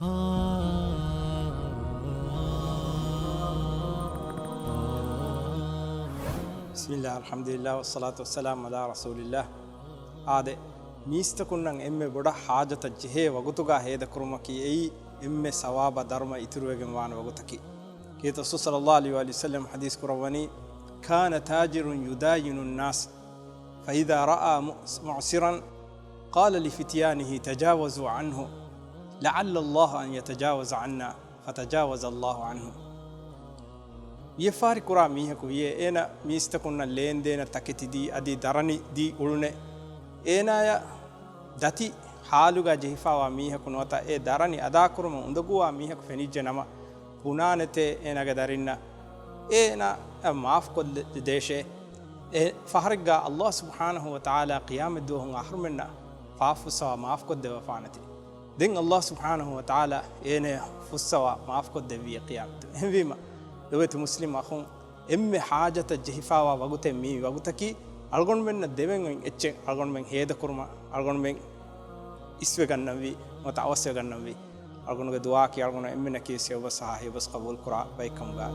بسم الله الحمد لله والصلاة والسلام على رسول الله آده ميستكونن إمّe بودا حاجة جهه وقتوغا هيدا كرمكي أي إمّe ثواب درما إتروغن وان وقتكي كيت رسول صلى الله عليه وسلم حديث كرواني كان تاجر يداين الناس فإذا رأى معسرا قال لفتيانه تجاوزوا عنه لعل الله أن يتجاوز عنا فتجاوز الله عنه يفارق كرا ميهكو أنا ميستكون لين دين تكتي دي أدي دراني دي أولني أنا يا دتي حالوغا جهفا وميهكو نوتا دراني أدا كرما اندقوا ميهكو فنيجة نما بنانته أنا قدرنا أنا معاف كل ديشة فهرجع الله سبحانه وتعالى قيام الدوهم آخر منا فافسوا معاف كل دفعانتي دين الله سبحانه وتعالى أنا فسوا معاف كل دفي قيام هم دوت مسلم أخون إم حاجة الجهفا ووقت مي وقتكي ألقون من الدبن إتش ألقون من هيدا كرما ألقون من إسوة النبي متعوسة النبي ألقون كدعاء كي ألقون إمنا كيسيا وبصحاه بس قبول كرا بيكم قال